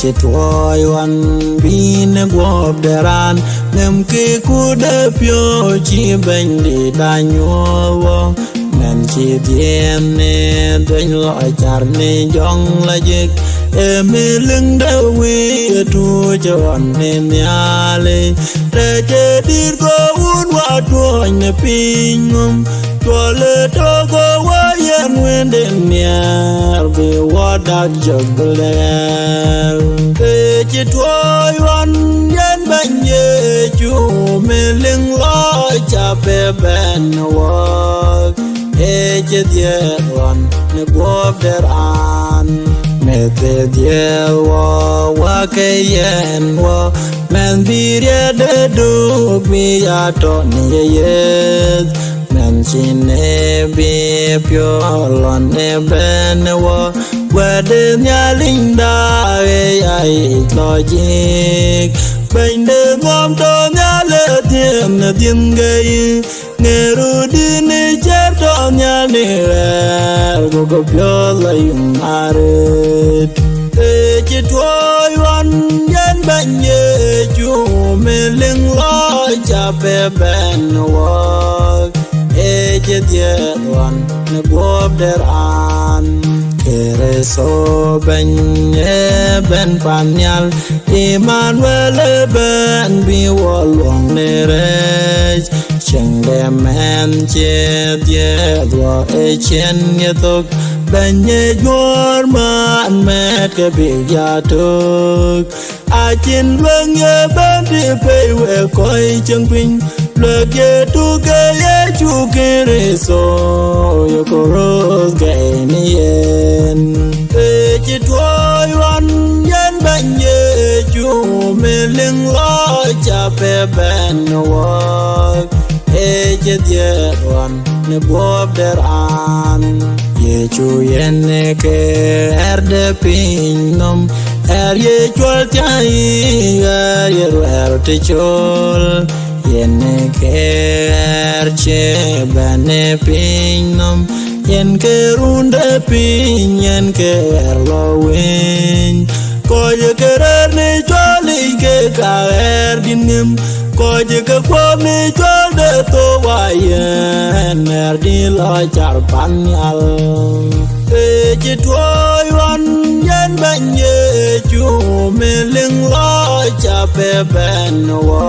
chỉ trôi one bin guop deran nem ke ku de pyo chi ben đi da nyo men chi diem ne den loi char ne jong la jik me lưng da we tu chon ne nyale re che dir go un wa tu ne pingum to le to go wa yen wen de nya be wa da jogle e chi toi wan yen ban ye chu me lưng loi cha pe ben wa e che die wan ne guop deran me te die wa ke yen wa men bi re de du bi ya to ni ye men sin ne bi pyo lon ne ben wa wa de nya ling da e ai logic ben de ngom to nya le tiem na tiem gai nghe ru đi ne chép to nya ne go go pyo la yung are te chi toi wan yen ban ye chu me ling lo cha pe ben wa e che die wan ne guop deran kere so ben ye ben panyal Emmanuel ben bi wo luong ne re cheng de men che die do e chen ye tok ben ye gor man met ke bi ya tok a chin leng ye ben di pe we koi cheng pin le ke tu ke ye chu ke re so yo ko ro ge ni yen e chi toi wan yen ben ye chu me leng lo cha pe ben wa e che die wan ne guop deran ye chu yen ke de pinom ye chol chai ye ro te chol yen ke che bane pinom yen ke runde pin yen ke lo win ko ye ke ne choli ke ka dinim ko je ke ko ne chol de to wa yen di lo char panyal e chi toi wan yen ban ye chu me ling lo cha pe ben wa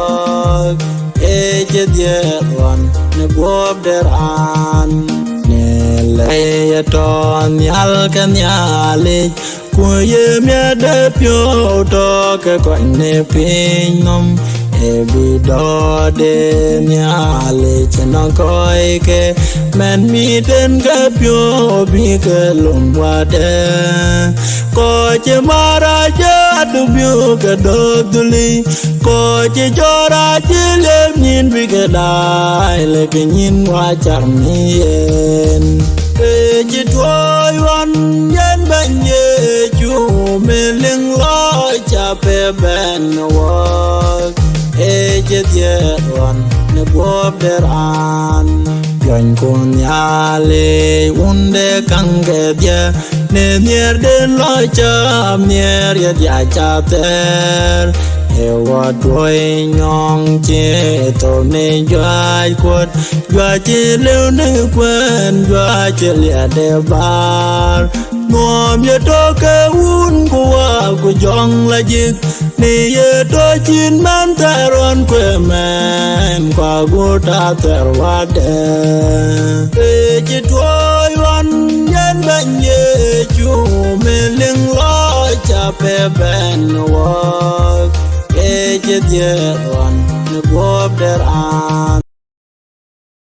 e che die wan ne guop deran ne le to nyal kan nyale ku ye me de pyo to ke ko ne pinom e bi do de nyale chena koi ke men mi den ke pyo bi ke lum wa de ko che mara che du bi ke do duli ko che jora che le nin bi ke dai le ke nin wa char ni en e che toi wan yen ban ye chu me ling lo cha pe ben wa e che die wan ne guop deran yon kun ya le unde kang ke dia ne mier den lo cha mier ya cha ter e wa doi nyong che to ne jai kwat jwa che le ne kwen jwa che le de bar Ngom ye to ke un kwa ku jong la jik ni ye to chin man taron kwe men kwa gu ta ter wa de e chi toi wan yen ban ye chu me ling lo cha pe ben wa e chi die wan ne guop deran